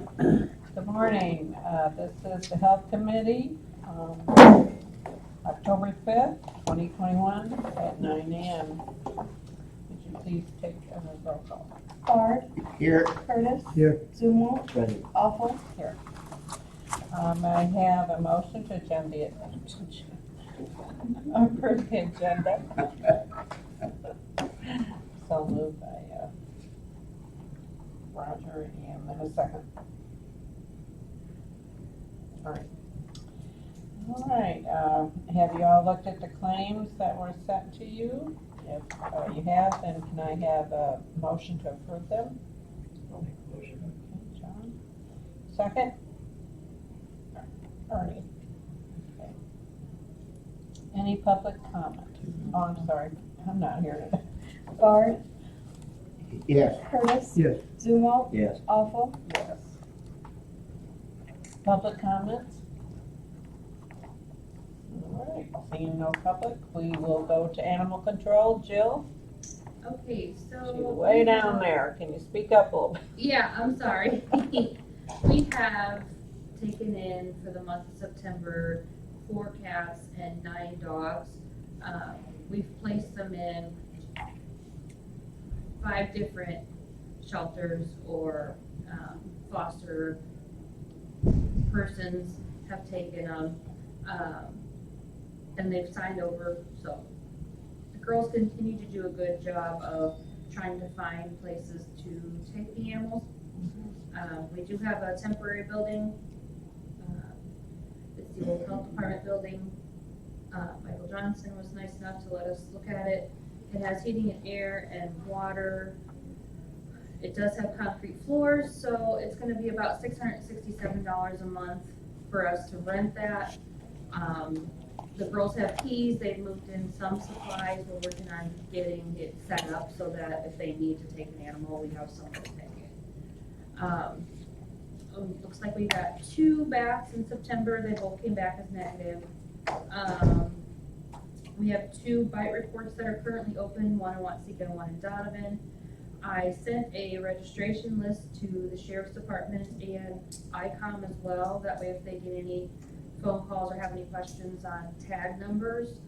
Good morning. This is the Health Committee, October 5th, 2021 at 9 a.m. Would you please take a roll call? Bard, Here. Curtis. Here. Zumwalt, Ready. Awful. Here. I have a motion to approve the agenda. So moved by Roger, and then a second. All right. All right, have you all looked at the claims that were sent to you? If you have, then can I have a motion to approve them? I'll make a motion. Okay, John. Second? Ernie. Okay. Any public comment? Oh, I'm sorry, I'm not here today. Bard, Yes. Curtis. Yes. Zumwalt, Yes. Awful. Yes. Public comments? All right, seeing no public, we will go to animal control. Jill, Okay, so. she's way down there. Can you speak up a little bit? Yeah, I'm sorry. We have taken in for the month of September 4 cats and 9 dogs. We've placed them in 5 different shelters or foster persons have taken them. And they've signed over, so the girls continue to do a good job of trying to find places to take the animals. We do have a temporary building. It's the old health department building. Michael Johnson was nice enough to let us look at it. It has heating and air and water. It does have concrete floors, so it's gonna be about $667 a month for us to rent that. The girls have keys, they've moved in some supplies, we're working on getting it set up so that if they need to take an animal, we have someone to take it. Looks like we got 2 bats in September, they both came back as negative. We have 2 bite reports that are currently open, one in Watsika and one in Donovan. I sent a registration list to the sheriff's department and ICOM as well, that way if they get any phone calls or have any questions on tag numbers,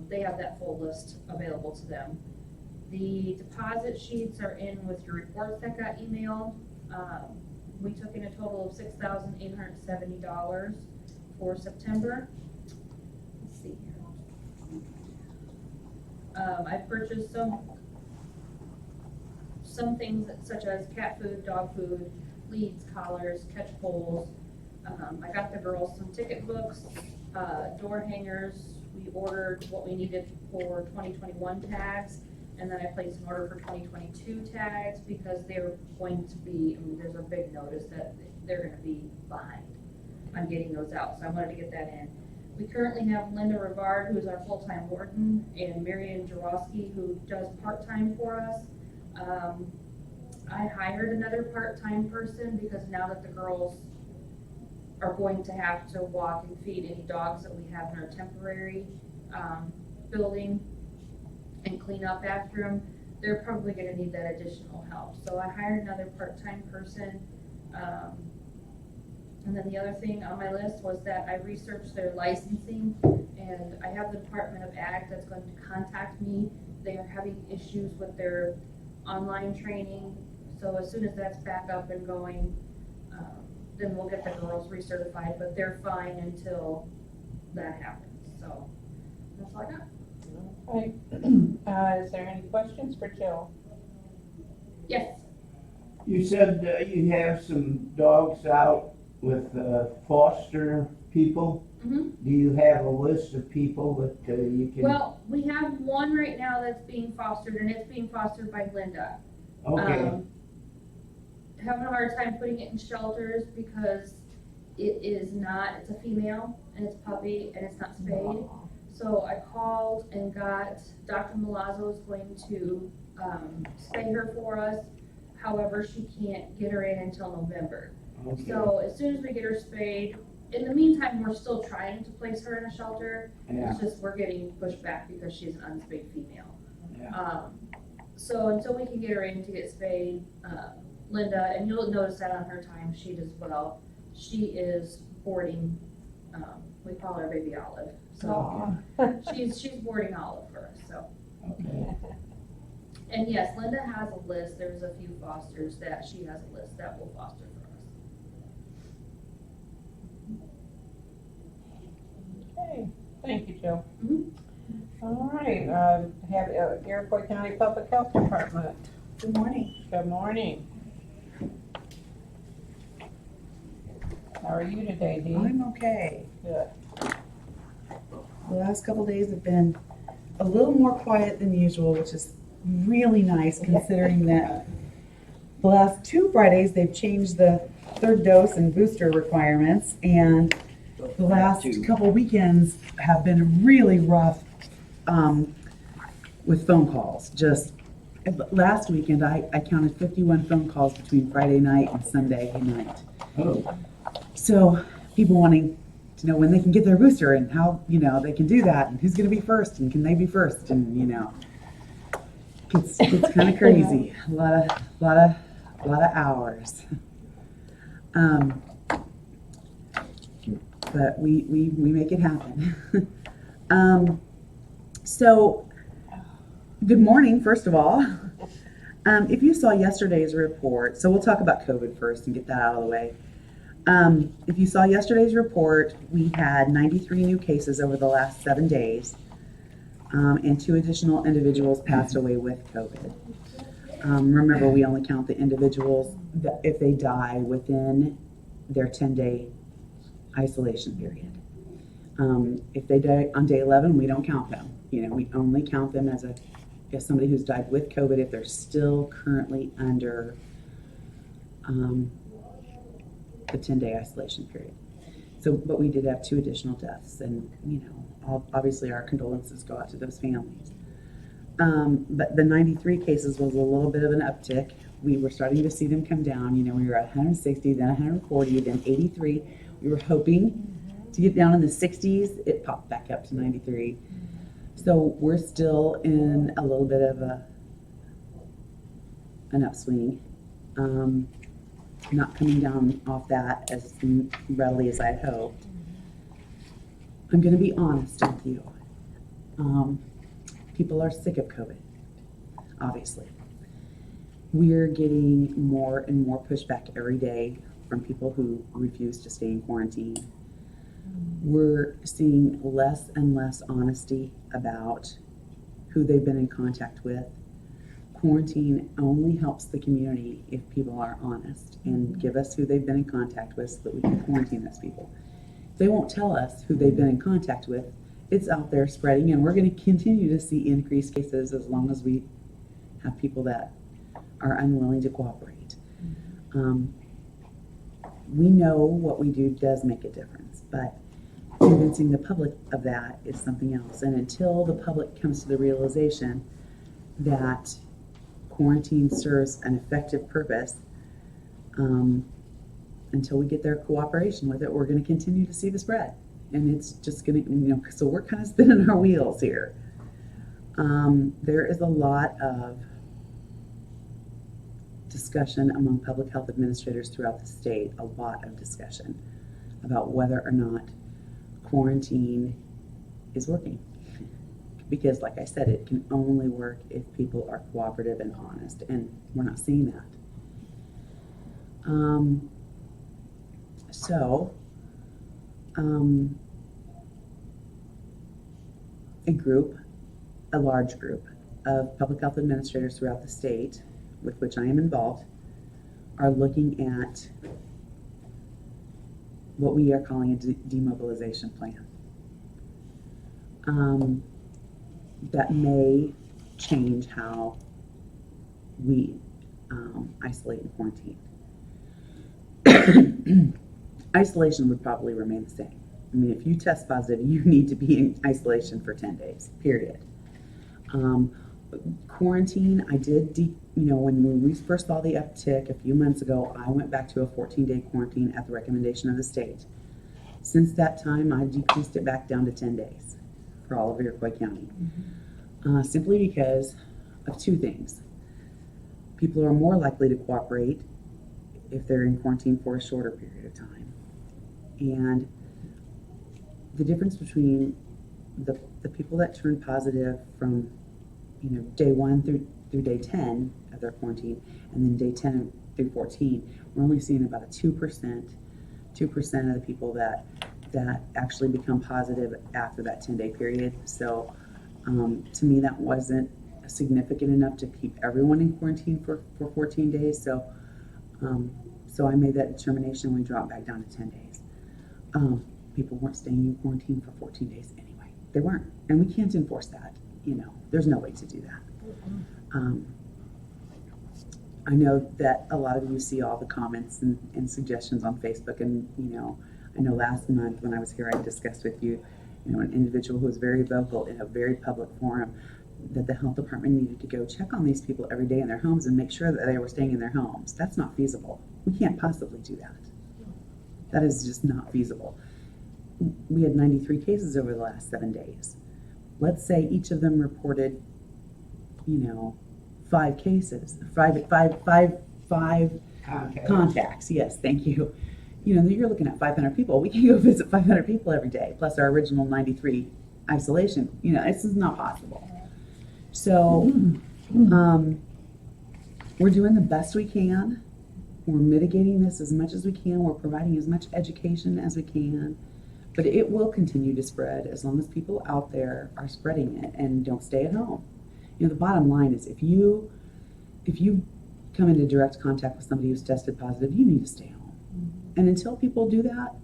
they have that full list available to them. The deposit sheets are in with your reports that got emailed. We took in a total of $6,870 for September. Let's see here. I purchased some things such as cat food, dog food, leads, collars, catch poles. I got the girls some ticket books, door hangers. We ordered what we needed for 2021 tags, and then I placed an order for 2022 tags because they're going to be, there's a big notice that they're gonna be behind on getting those out, so I wanted to get that in. We currently have Linda Rivard, who's our full-time warden, and Marion Jarowski, who does part-time for us. I hired another part-time person because now that the girls are going to have to walk and feed any dogs that we have in our temporary building and clean up after them, they're probably going to need that additional help. So I hired another part-time person. And then the other thing on my list was that I researched their licensing, and I have the Department of Ag that's going to contact me. They are having issues with their online training. So as soon as that's back up and going, then we'll get the girls recertified, but they're fine until that happens. So that's all I got. Okay. Is there any questions for Jill? Yes. You said you have some dogs out with foster people. Mm-hmm. Do you have a list of people that you can? Well, we have one right now that's being fostered, and it's being fostered by Linda. Okay. Having a hard time putting it in shelters because it's a female, and it's puppy, and it's not spayed. So I called and got, Dr. Malazzo is going to spay her for us. However, she can't get her in until November. Okay. So as soon as we get her spayed, in the meantime, we're still trying to place her in a shelter. Yeah. It's just we're getting pushed back because she's an unspayed female. Yeah. So until we can get her in to get spayed, Linda, and you'll notice that on her timesheet as well, she is boarding, we call her Baby Olive. So Aw. she's boarding Olive for us, so. Okay. And yes, Linda has a list, there's a few fosters that she has a list that will foster for us. Okay, thank you, Jill. Mhm. All right, have Iroquois County Public Health Department. Good morning. Good morning. How are you today, Dee? I'm okay. Good. The last couple days have been a little more quiet than usual, which is really nice considering that the last 2 Fridays they've changed the 3rd dose and booster requirements, and the last couple weekends have been really rough with phone calls. Just last weekend I counted 51 phone calls between Friday night and Sunday night. Oh, So people wanting to know when they can get their booster and how, they can do that and who's going to be first and can they be first and, it's kind of crazy. A lot of hours. But we make it happen. So good morning, first of all. If you saw yesterday's report, so we'll talk about COVID first and get that out of the way. If you saw yesterday's report, we had 93 new cases over the last 7 days, and 2 additional individuals passed away with COVID. Remember, we only count the individuals that if they die within their 10-day isolation period. If they die on day 11, we don't count them. We only count them as somebody who's died with COVID if they're still currently under the 10-day isolation period. So, but we did have 2 additional deaths, and obviously our condolences go out to those families. But the 93 cases was a little bit of an uptick. We were starting to see them come down. We were at 160, then 140, then 83. We were hoping to get down in the 60s. It popped back up to 93. So we're still in a little bit of an upswing. Not coming down off that as readily as I'd hoped. I'm going to be honest with you. People are sick of COVID, obviously. We're getting more and more pushback every day from people who refuse to stay in quarantine. We're seeing less and less honesty about who they've been in contact with. Quarantine only helps the community if people are honest and give us who they've been in contact with so that we can quarantine those people. If they won't tell us who they've been in contact with, it's out there spreading, and we're going to continue to see increased cases as long as we have people that are unwilling to cooperate. We know what we do does make a difference, but convincing the public of that is something else. And until the public comes to the realization that quarantine serves an effective purpose, until we get their cooperation with it, we're going to continue to see the spread. And it's just going to, so we're kind of spinning our wheels here. There is a lot of discussion among public health administrators throughout the state, a lot of discussion about whether or not quarantine is working. Because like I said, it can only work if people are cooperative and honest, and we're not seeing that. A large group of public health administrators throughout the state, with which I am involved, are looking at what we are calling a demobilization plan. That may change how we isolate and quarantine. Isolation would probably remain the same. I mean, if you test positive, you need to be in isolation for 10 days, period. Quarantine, I did, when we first saw the uptick a few months ago, I went back to a 14-day quarantine at the recommendation of the state. Since that time, I've decreased it back down to 10 days for all of Iroquois County. Simply because of 2 things. People are more likely to cooperate if they're in quarantine for a shorter period of time. And the difference between the people that turn positive from, day 1 through day 10 of their quarantine, and then day 10 through 14, we're only seeing about a 2% of the people that actually become positive after that 10-day period. So to me, that wasn't significant enough to keep everyone in quarantine for 14 days. So I made that determination. We dropped back down to 10 days. People weren't staying in quarantine for 14 days anyway. They weren't, and we can't enforce that. There's no way to do that. I know that a lot of you see all the comments and suggestions on Facebook, and I know last month when I was here, I discussed with you, an individual who was very vocal in a very public forum that the health department needed to go check on these people every day in their homes and make sure that they were staying in their homes. That's not feasible. We can't possibly do that. That is just not feasible. We had 93 cases over the last 7 days. Let's say each of them reported, 5 cases, five contacts. Yes, thank you. You're looking at 500 people. We can go visit 500 people every day, plus our original 93 isolation. This is not possible. So we're doing the best we can. We're mitigating this as much as we can. We're providing as much education as we can. But it will continue to spread as long as people out there are spreading it and don't stay at home. The bottom line is if you come into direct contact with somebody who's tested positive, you need to stay home. And until people do that,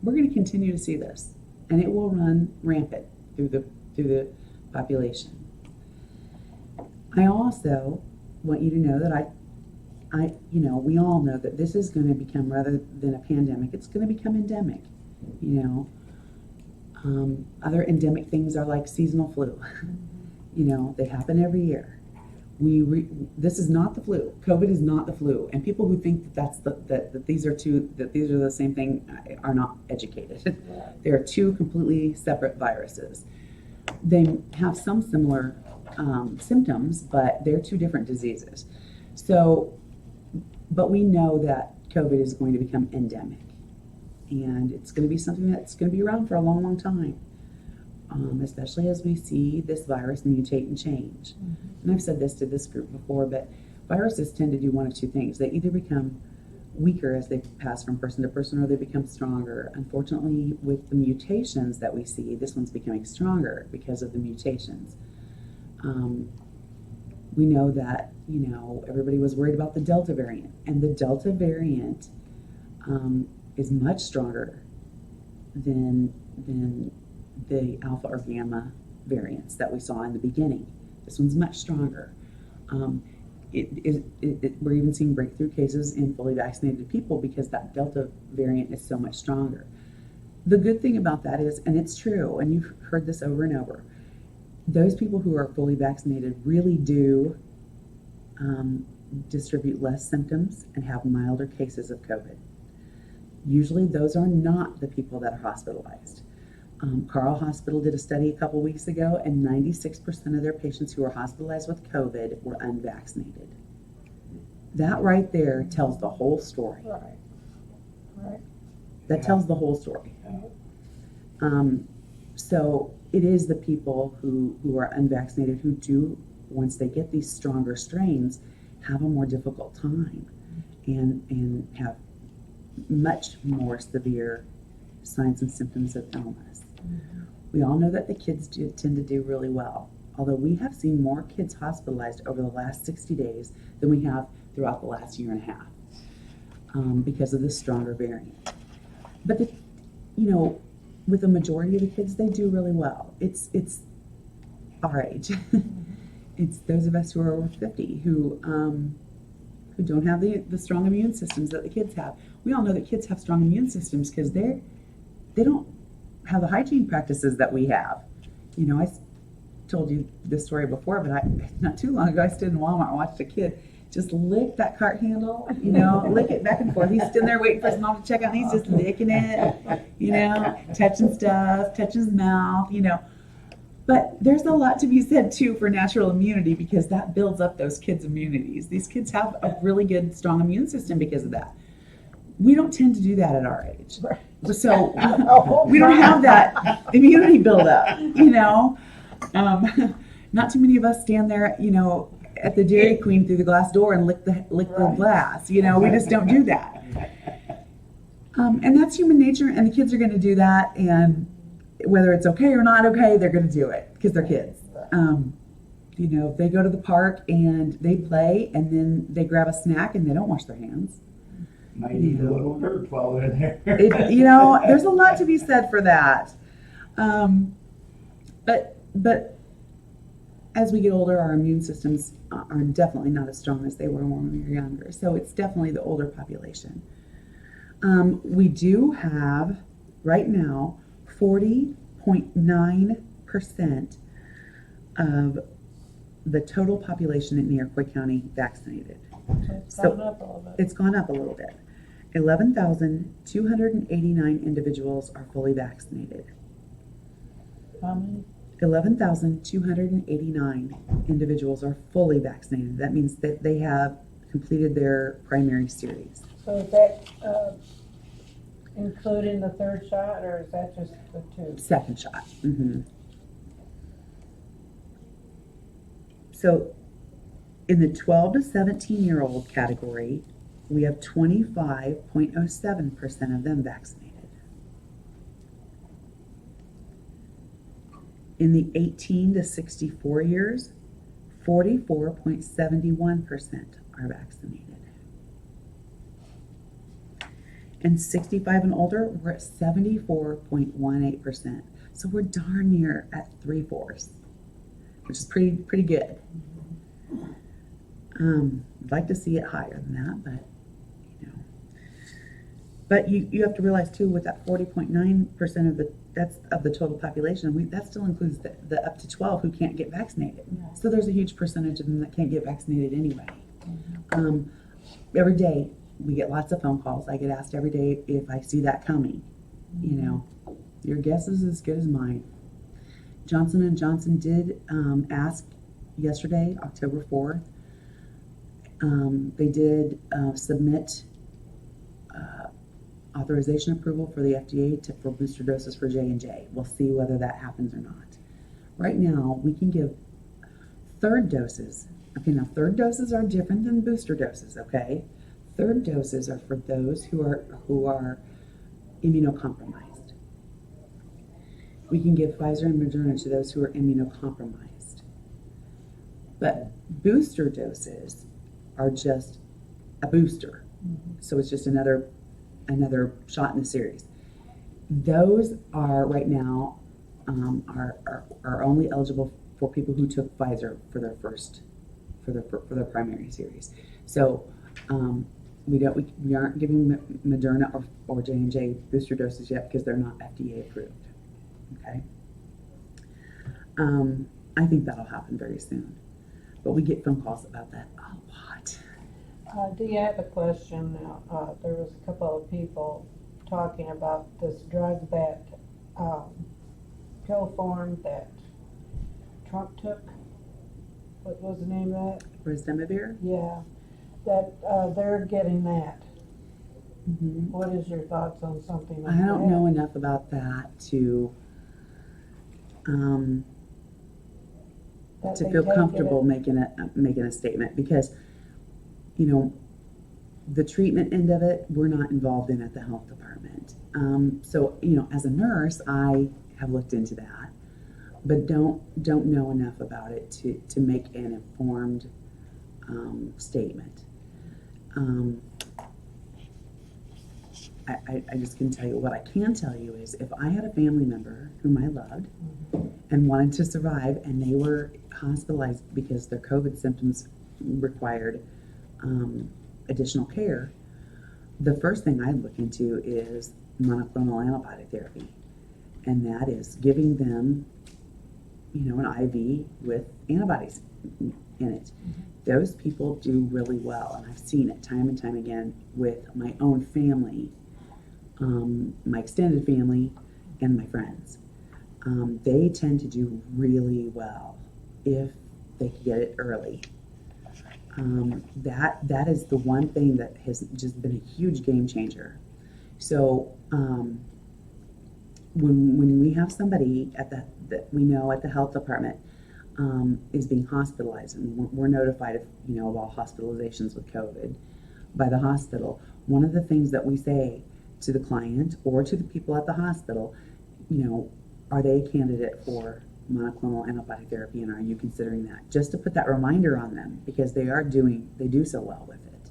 we're going to continue to see this, and it will run rampant through the population. I also want you to know that we all know that this is going to become, rather than a pandemic, it's going to become endemic. Other endemic things are like seasonal flu. They happen every year. This is not the flu. COVID is not the flu, and people who think that these are the same thing are not educated. There are two completely separate viruses. They have some similar symptoms, but they're two different diseases. So, but we know that COVID is going to become endemic, and it's going to be something that's going to be around for a long, long time. Especially as we see this virus mutate and change. And I've said this to this group before, but viruses tend to do one of two things. They either become weaker as they pass from person to person, or they become stronger. Unfortunately, with the mutations that we see, this one's becoming stronger because of the mutations. We know that, everybody was worried about the Delta variant, and the Delta variant is much stronger than the Alpha or Gamma variants that we saw in the beginning. This one's much stronger. We're even seeing breakthrough cases in fully vaccinated people because that Delta variant is so much stronger. The good thing about that is, and it's true, and you've heard this over and over, those people who are fully vaccinated really do distribute less symptoms and have milder cases of COVID. Usually those are not the people that are hospitalized. Carle Hospital did a study a couple weeks ago, and 96% of their patients who were hospitalized with COVID were unvaccinated. That right there tells the whole story. Right. That tells the whole story. So it is the people who are unvaccinated who do, once they get these stronger strains, have a more difficult time and have much more severe signs and symptoms of illness. We all know that the kids tend to do really well, although we have seen more kids hospitalized over the last 60 days than we have throughout the last year and a half because of the stronger variant. But with the majority of the kids, they do really well. It's our age. It's those of us who are over 50 who don't have the strong immune systems that the kids have. We all know that kids have strong immune systems because they don't have the hygiene practices that we have. I told you this story before, but not too long ago, I stood in Walmart and watched a kid just lick that cart handle, lick it back and forth. He's sitting there waiting for his mom to check out, and he's just licking it, touching stuff, touching his mouth, But there's a lot to be said too for natural immunity because that builds up those kids' immunities. These kids have a really good, strong immune system because of that. We don't tend to do that at our age. So we don't have that immunity buildup, you know. Not too many of us stand there, you know, at the Dairy Queen through the glass door and lick the Right. glass. You know, we just don't do that. And that's human nature, and the kids are going to do that. And whether it's okay or not okay, they're going to do it because they're kids. You know, if they go to the park and they play and then they grab a snack and they don't wash their hands. Might eat a little hurt while they're there. You know, there's a lot to be said for that. But as we get older, our immune systems are definitely not as strong as they were when we were younger. So it's definitely the older population. We do have, right now, 40.9% of the total population in Iroquois County vaccinated. It's gone up a little bit. It's gone up a little bit. 11,289 individuals are fully vaccinated. How many? 11,289 individuals are fully vaccinated. That means that they have completed their primary series. So is that including the third shot, or is that just the two? Second shot. So in the 12 to 17-year-old category, we have 25.07% of them vaccinated. In the 18 to 64 years, 44.71% are vaccinated. And 65 and older, we're at 74.18%. So we're darn near at 3/4, which is pretty good. I'd like to see it higher than that, but you know. But you have to realize too, with that 40.9% of the total population, that still includes the up to 12 who can't get vaccinated. Yeah. So there's a huge percentage of them that can't get vaccinated anyway. Every day we get lots of phone calls. I get asked every day if I see that coming. You know, your guess is as good as mine. Johnson & Johnson did ask yesterday, October 4th. They did submit authorization approval for the FDA for booster doses for J&J. We'll see whether that happens or not. Right now, we can give third doses. Okay, now third doses are different than booster doses, okay? Third doses are for those who are immunocompromised. We can give Pfizer and Moderna to those who are immunocompromised. But booster doses are just a booster. So it's just another shot in the series. Those are right now are only eligible for people who took Pfizer for their primary series. So we aren't giving Moderna or J&J booster doses yet because they're not FDA approved. Okay. I think that'll happen very soon, but we get phone calls about that a lot. Do you have a question now? There was a couple of people talking about this drug that, pill form that Trump took. What was the name of that? Remdesivir? Yeah, that they're getting that. Mm-hmm. What is your thoughts on something like I that? don't know enough about that to That they feel take comfortable it? making a statement because, you know, the treatment end of it, we're not involved in at the health department. So, you know, as a nurse, I have looked into that, but don't know enough about it to make an informed statement. I just can tell you, what I can tell you is if I had a family member whom I loved and wanted to survive and they were hospitalized because their COVID symptoms required additional care, the first thing I'd look into is monoclonal antibody therapy. And that is giving them, you know, an IV with antibodies in it. Those people do really well, and I've seen it time and time again with my own family, my extended family, and my friends. they tend to do really well if they can get it early. That is the one thing that has just been a huge game changer. So when we have somebody that we know at the health department is being hospitalized, and we're notified of all hospitalizations with COVID by the hospital, one of the things that we say to the client or to the people at the hospital, are they a candidate for monoclonal antibody therapy, and are you considering that? Just to put that reminder on them, because they do so well with it.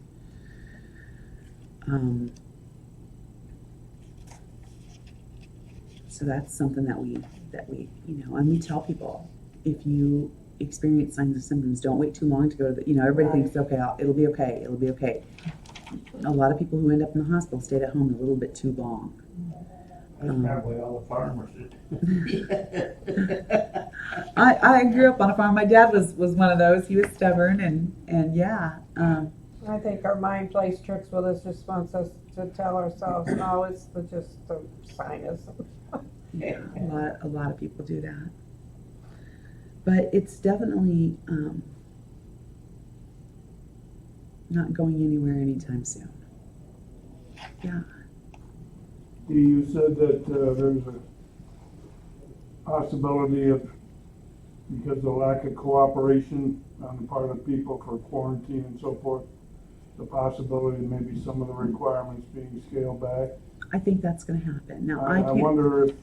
So that's something that we and we tell people, if you experience signs and symptoms, don't wait too long to go to the, everybody thinks, okay, it'll be okay. A lot of people who end up in the hospital stayed at home a little bit too long. That's probably all the farmers. I grew up on a farm. My dad was one of those. He was stubborn and yeah. I think our mind plays tricks with us, just wants us to tell ourselves, no, it's just the sinus. Yeah, a lot of people do that. But it's definitely not going anywhere anytime soon. Yeah. You said that there's a possibility of, because of the lack of cooperation on the part of people for quarantine and so forth, the possibility of maybe some of the requirements being scaled back. I think that's going to happen. Now, I can't. wonder if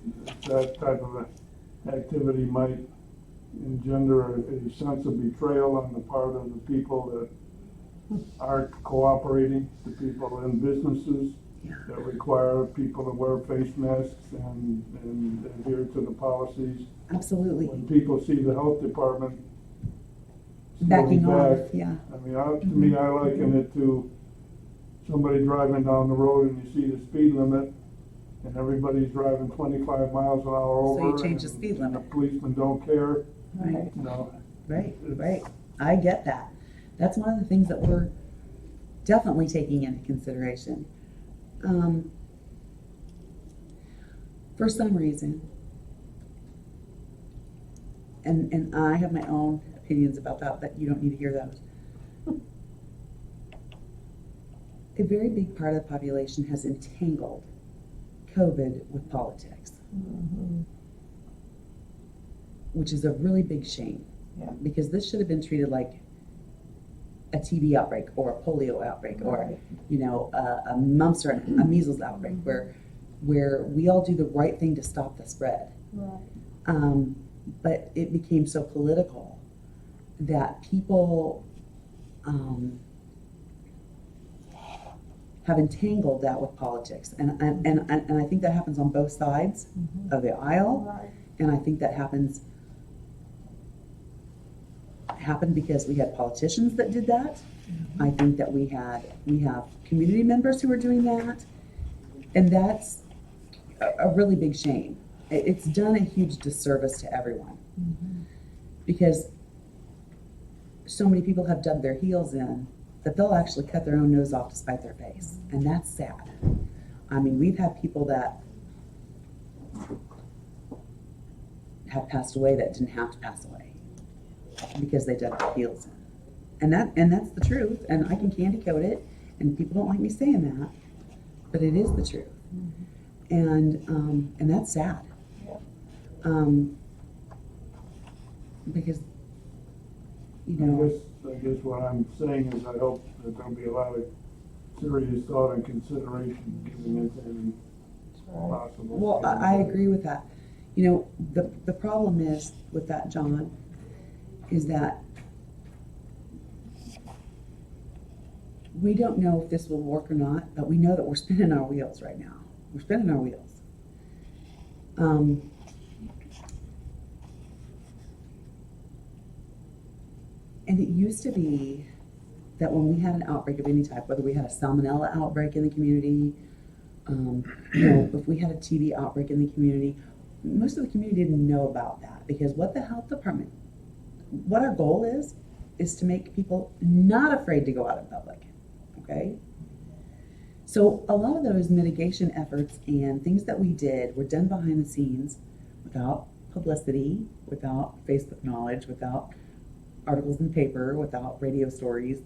that type of activity might engender a sense of betrayal on the part of the people that aren't cooperating, the people in businesses that require people to wear face masks and adhere to the policies. Absolutely. When people see the health department Backing back, off, yeah. I mean, to me, I liken it to somebody driving down the road and you see the speed limit and everybody's driving 25 miles an hour over. So you change the speed and limit. the policemen don't care, Right. It's- Right. I get that. That's one of the things that we're definitely taking into consideration. For some reason, and I have my own opinions about that, but you don't need to hear those. A very big part of the population has entangled COVID with politics, which is a really big shame. Yeah. Because this should have been treated like a TB outbreak or a polio outbreak or a mumps or a measles outbreak where we all do the right thing to stop the spread. Right. But it became so political that people have entangled that with politics, and I think that happens on both sides of the aisle, Right. and I think that happened because we had politicians that did that. I think that we have community members who are doing that, and that's a really big shame. It's done a huge disservice to everyone because so many people have dug their heels in that they'll actually cut their own nose off to spite their face, and that's sad. I mean, we've had people that have passed away that didn't have to pass away because they dug their heels in, and that's the truth. And I can candy coat it, and people don't like me saying that, but it is the truth, and that's sad. Because I guess what I'm saying is I hope that there'll be a lot of serious thought and consideration given into any possible. Well, I agree with that. The problem is with that, John, is that we don't know if this will work or not, but we know that we're spinning our wheels right now. We're spinning our wheels. And it used to be that when we had an outbreak of any type, whether we had a salmonella outbreak in the community, if we had a TB outbreak in the community, most of the community didn't know about that, because what the health department, what our goal is to make people not afraid to go out in public, okay? So a lot of those mitigation efforts and things that we did were done behind the scenes without publicity, without Facebook knowledge, without articles in the paper, without radio stories,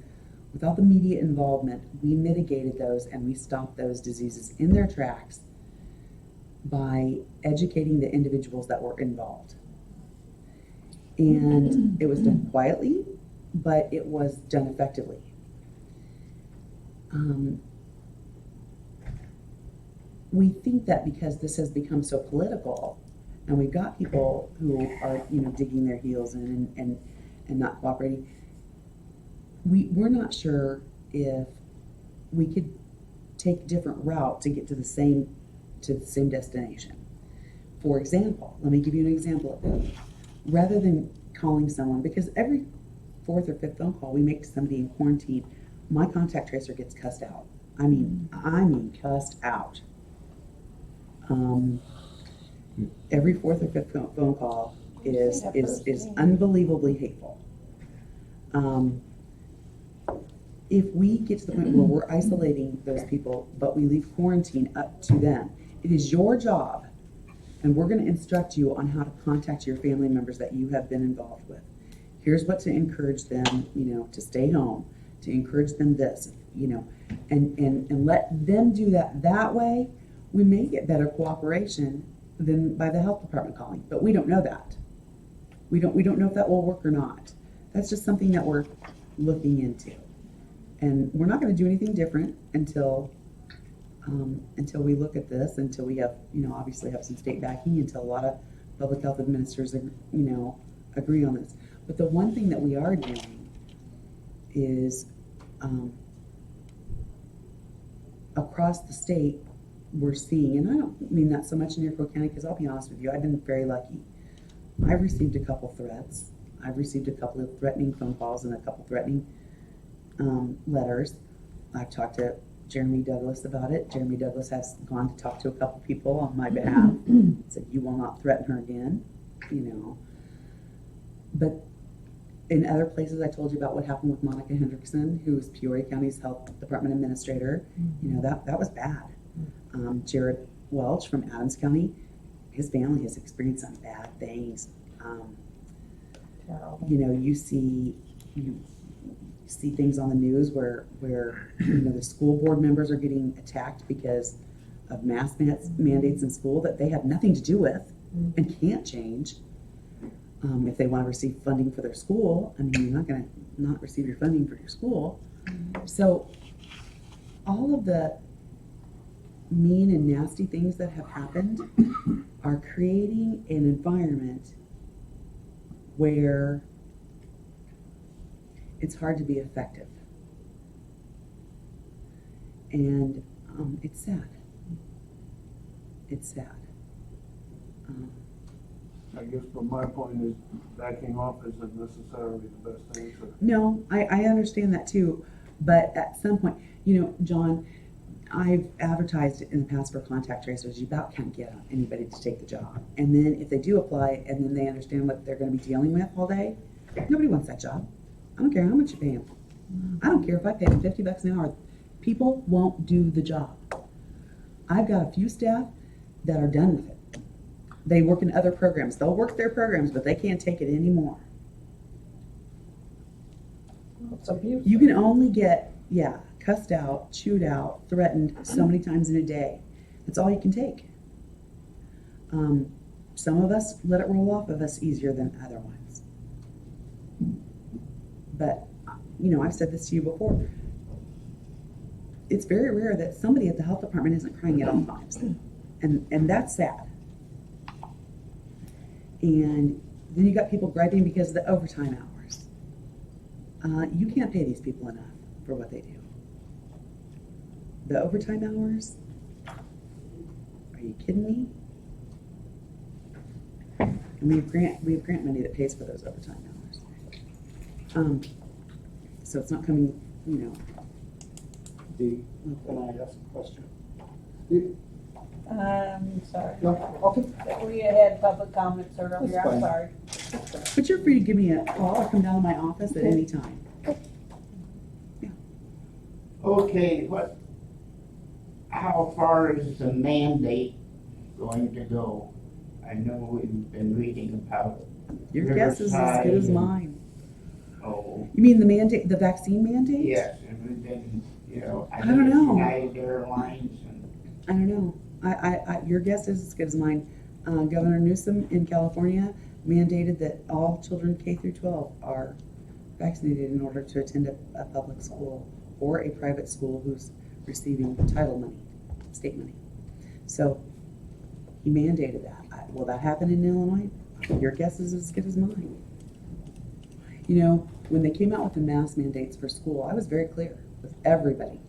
without the media involvement, we mitigated those and we stopped those diseases in their tracks by educating the individuals that were involved. And it was done quietly, but it was done effectively. We think that because this has become so political, and we've got people who are, digging their heels in and not cooperating, we're not sure if we could take a different route to get to the same destination. For example, let me give you an example of that. Rather than calling someone, because every fourth or fifth phone call we make to somebody in quarantine, my contact tracer gets cussed out. I mean cussed out. Every fourth or fifth phone call is unbelievably hateful. If we get to the point where we're isolating those people, but we leave quarantine up to them, it is your job, and we're going to instruct you on how to contact your family members that you have been involved with. Here's what to encourage them, to stay home, to encourage them this, and let them do that way. We may get better cooperation than by the health department calling, but we don't know that. We don't know if that will work or not. That's just something that we're looking into. And we're not going to do anything different until we look at this, until we have, obviously have some state backing, until a lot of public health administrators, agree on this. But the one thing that we are doing is across the state, we're seeing, and I don't mean that so much in Iroquois County, because I'll be honest with you, I've been very lucky. I've received a couple threats. I've received a couple of threatening phone calls and a couple threatening letters. I've talked to Jeremy Douglas about it. Jeremy Douglas has gone to talk to a couple people on my behalf. Said, you will not threaten her again, But in other places, I told you about what happened with Monica Hendrickson, who was Peoria County's health department administrator. That was bad. Jared Welch from Adams County, his family has experienced some bad things. Terrible. You see things on the news where the school board members are getting attacked because of mask mandates in school that they have nothing to do with and can't change. If they want to receive funding for their school, you're not going to not receive your funding for your school. So all of the mean and nasty things that have happened are creating an environment where it's hard to be effective. And it's sad. It's sad. I guess, but my point is backing off isn't necessarily the best answer. No, I understand that too. But at some point, John, I've advertised in the past for contact tracers. You about can't get anybody to take the job. And then if they do apply and then they understand what they're going to be dealing with all day, nobody wants that job. I don't care how much you pay them. I don't care if I pay them $50 an hour. People won't do the job. I've got a few staff that are done with it. They work in other programs. They'll work their programs, but they can't take it anymore. It's abuse. You can only get, cussed out, chewed out, threatened so many times in a day. That's all you can take. Some of us let it roll off of us easier than other ones. But, I've said this to you before. It's very rare that somebody at the health department isn't crying at all times. And that's sad. And then you got people griping because of the overtime hours. You can't pay these people enough for what they do. The overtime hours? Are you kidding me? And we have grant money that pays for those overtime hours. So it's not coming, Dee, can I ask a question? Sorry. No, okay. We had public comments earlier, That's I'm fine. sorry. But you're free to give me a call or come down to my office at any time. Okay, how far is the mandate going to go? I know we've been reading about, Your guess is as good as mine. oh, You mean the mandate, the vaccine mandate? yes, and we've been, you know, I I think don't it's know. United Airlines and, I don't know. Your guess is as good as mine. Governor Newsom in California mandated that all children K through 12 are vaccinated in order to attend a public school or a private school who's receiving title money, state money. So he mandated that. Will that happen in Illinois? Your guess is as good as mine. You know, when they came out with the mask mandates for school, I was very clear with everybody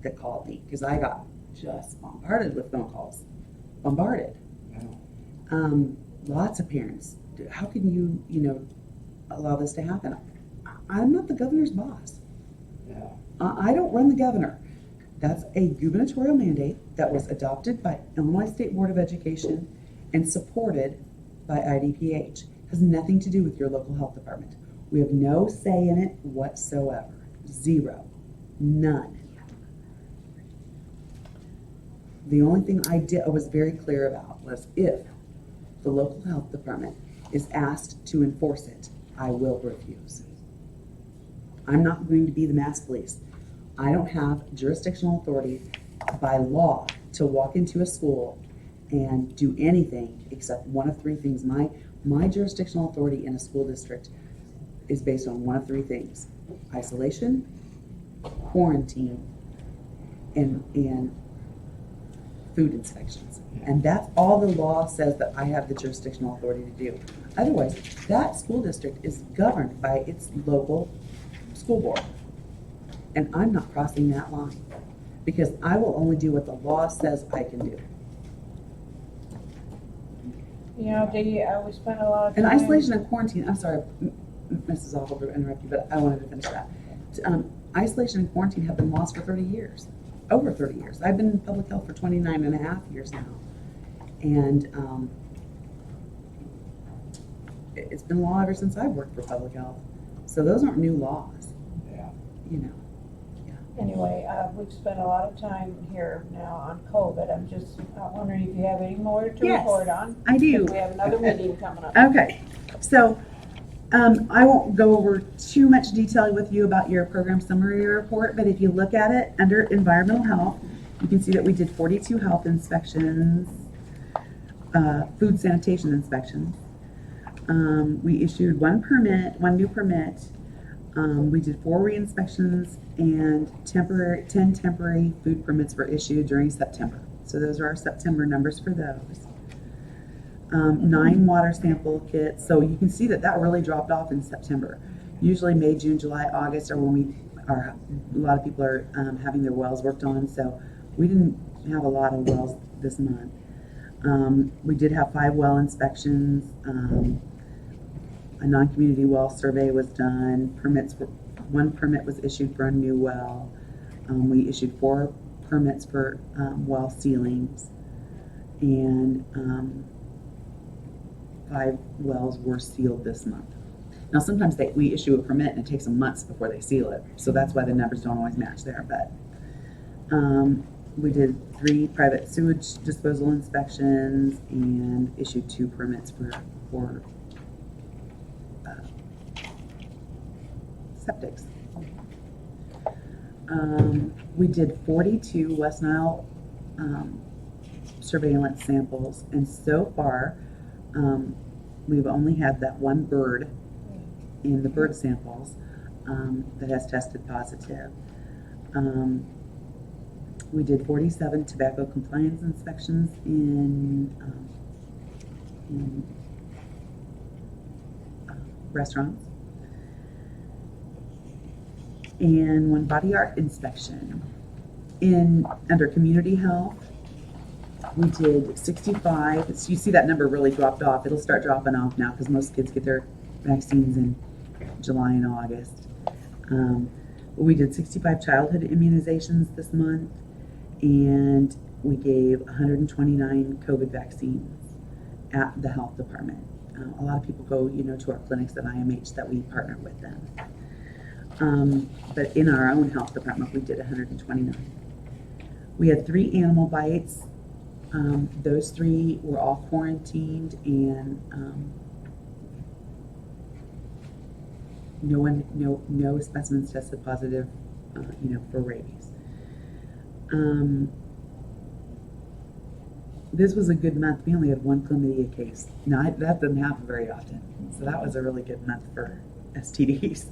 that called me because I got just bombarded with phone calls. Bombarded. Lots of parents. How can you allow this to happen? I'm not the governor's boss. yeah, I don't run the governor. That's a gubernatorial mandate that was adopted by Illinois State Board of Education and supported by IDPH. Has nothing to do with your local health department. We have no say in it whatsoever. Zero. None. The only thing I was very clear about was if the local health department is asked to enforce it, I will refuse. I'm not going to be the mask police. I don't have jurisdictional authority by law to walk into a school and do anything except one of three things. My jurisdictional authority in a school district is based on one of three things: isolation, quarantine, and food inspections. And that's all the law says that I have the jurisdictional authority to do. Otherwise, that school district is governed by its local school board. And I'm not crossing that line because I will only do what the law says I can do. You know, we spent a lot of And time. isolation and quarantine, I'm sorry, Mrs. Oliver, to interrupt you, but I wanted to finish that. Isolation and quarantine have been laws for 30 years, over 30 years. I've been in public health for 29 and a half years now. And it's been law ever since I've worked for public health. So those aren't new laws, yeah. you know. Anyway, we've spent a lot of time here now on COVID. I'm just wondering if you have any more to Yes, report on. I do. We have another meeting coming up. Okay, so I won't go over too much detail with you about your program summary report, but if you look at it under environmental health, you can see that we did 42 health inspections, food sanitation inspections. We issued one new permit. We did 4 re-inspections and 10 temporary food permits were issued during September. So those are our September numbers for those. 9 water sample kits. So you can see that really dropped off in September. Usually May, June, July, August are when a lot of people are having their wells worked on. So we didn't have a lot of wells this month. We did have 5 well inspections. A non-community well survey was done. 1 permit was issued for a new well. We issued 4 permits for well ceilings, and 5 wells were sealed this month. Now sometimes we issue a permit and it takes them months before they seal it, so that's why the numbers don't always match there. But we did 3 private sewage disposal inspections and issued 2 permits for septics. We did 42 West Nile surveillance samples, and so far we've only had that 1 bird in the bird samples that has tested positive. We did 47 tobacco compliance inspections in restaurants, and 1 body art inspection. Under community health, we did 65. So you see that number really dropped off. It'll start dropping off now because most kids get their vaccines in July and August. We did 65 childhood immunizations this month, and we gave 129 COVID vaccines at the health department. A lot of people go, to our clinics at IMH that we partner with them. But in our own health department, we did 129. We had 3 animal bites. Those 3 were all quarantined, and no specimens tested positive, for rabies. This was a good month. We only had 1 chlamydia case. Now, that doesn't happen very often, so that was a really good month for STDs.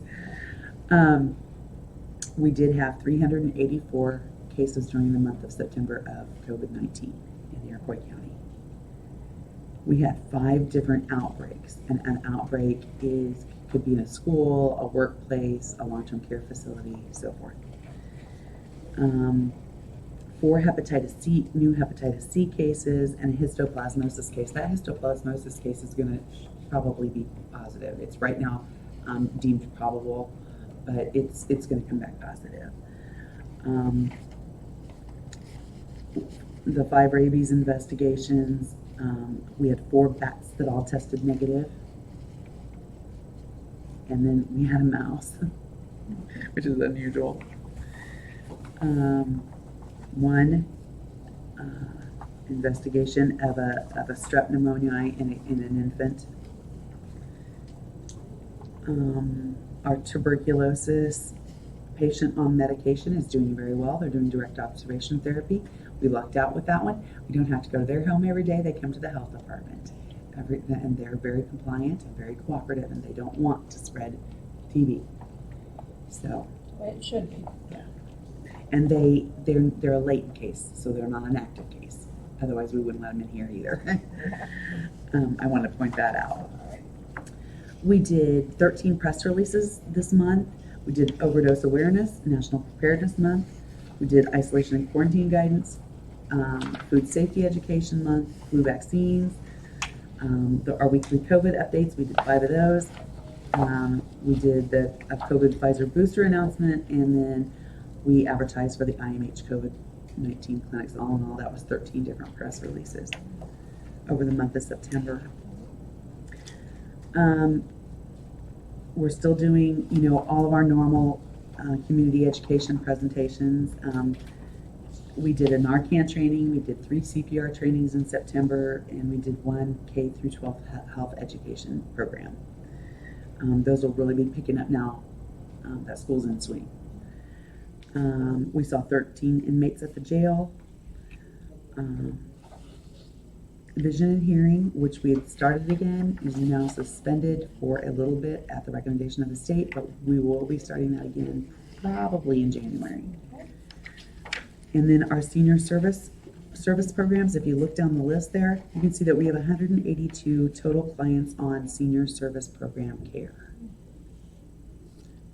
We did have 384 cases during the month of September of COVID-19 in Iroquois County. We had 5 different outbreaks, and an outbreak could be in a school, a workplace, a long-term care facility, so forth. 4 new hepatitis C cases, and a histoplasmosis case. That histoplasmosis case is going to probably be positive. It's right now deemed probable, but it's going to come back positive. The 5 rabies investigations, we had 4 bats that all tested negative, and then we had a mouse, which is unusual. 1 investigation of a strep pneumoniae in an infant. Our tuberculosis patient on medication is doing very well. They're doing direct observation therapy. We lucked out with that one. We don't have to go to their home every day. They come to the health department. And they're very compliant and very cooperative, and they don't want to spread TB. So. It should be, yeah. And they're a latent case, so they're not an active case. Otherwise, we wouldn't let them in here either. I want to point that out. We did 13 press releases this month. We did overdose awareness, National Preparedness Month. We did isolation and quarantine guidance, food safety education month, flu vaccines, our weekly COVID updates. We did 5 of those. We did a COVID Pfizer booster announcement, and then we advertised for the IMH COVID-19 clinics. All in all, that was 13 different press releases over the month of September. We're still doing, all of our normal community education presentations. We did a Narcan training, we did 3 CPR trainings in September, and we did 1 K through 12 health education program. Those will really be picking up now that school's in swing. We saw 13 inmates at the jail. Vision and hearing, which we had started again, is now suspended for a little bit at the recommendation of the state, but we will be starting that again probably in January. And then our senior service programs, if you look down the list there, you can see that we have 182 total clients on senior service program care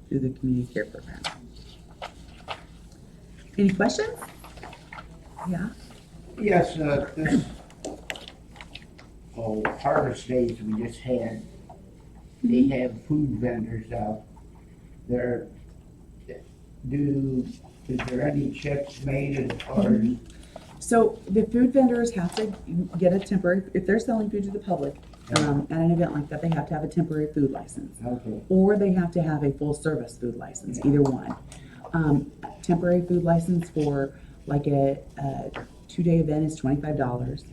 through the community care program. Any questions? Yeah. Yes, this Harvest Days we just had, they have food vendors out there. Is there any checks made as far as? So the food vendors have to get a temporary, if they're selling food to the public, at an event like that, they have to have a temporary food license. Okay. Or they have to have a full service food license, either one. Temporary food license for like a 2-day event is $25.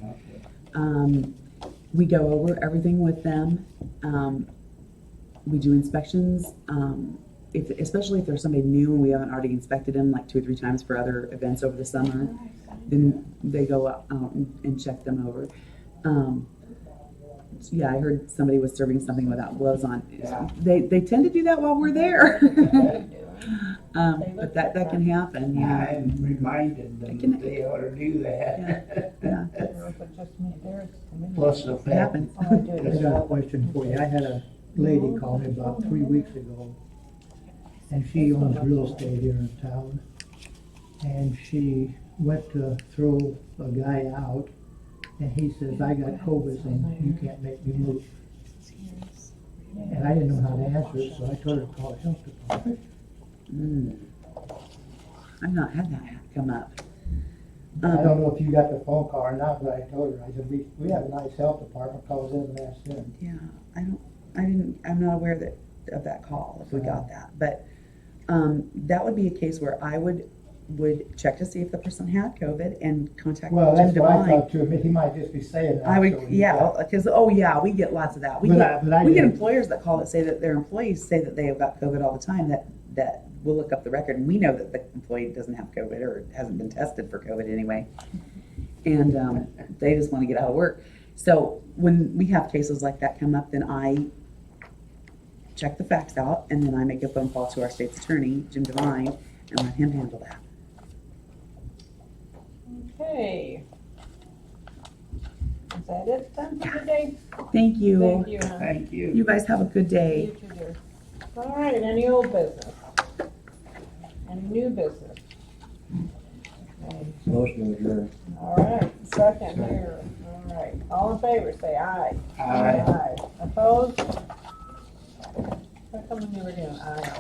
Okay. We go over everything with them. We do inspections, especially if there's somebody new and we haven't already inspected them like 2 or 3 times for other events over the summer. Then they go out and check them over. Yeah, I heard somebody was serving something without gloves on. Yeah. They tend to do that while we're there. But that can happen. Yeah. I'm reminded them that they ought to do that. Yeah. Plus the It fact. happens. I got a question for you. I had a lady call me about 3 weeks ago, and she owns real estate here in town. And she went to throw a guy out, and he says, "I got COVID and you can't make me move." And I didn't know how to answer it, so I told her to call the health department. I've not had that come up. I don't know if you got the phone call or not, but I told her, I said, we have a nice health department, call them and ask them. Yeah, I'm not aware of that call, if we got that. But that would be a case where I would would check to see if the person had COVID and contact Well, Jim that's what I Devine. thought too, but he might just be saying that. I would, so we- yeah, because, oh yeah, we get lots of that. We But get, I we get did. employers that call that say that their employees say that they have got COVID all the time, that we'll look up the record and we know that the employee doesn't have COVID or hasn't been tested for COVID anyway. And they just want to get out of work. So when we have cases like that come up, then I check the facts out and then I make a phone call to our state's attorney, Jim Devine, and let him handle that. Okay. Is that it then for today? Thank you. Thank you, hon. Thank you. You guys have a good You day. too, dear. All right, any old business? Any new business? Okay. Motion adjourned. All right, second here. All right, all in favor, say aye. Aye. Opposed? How come when you were doing aye?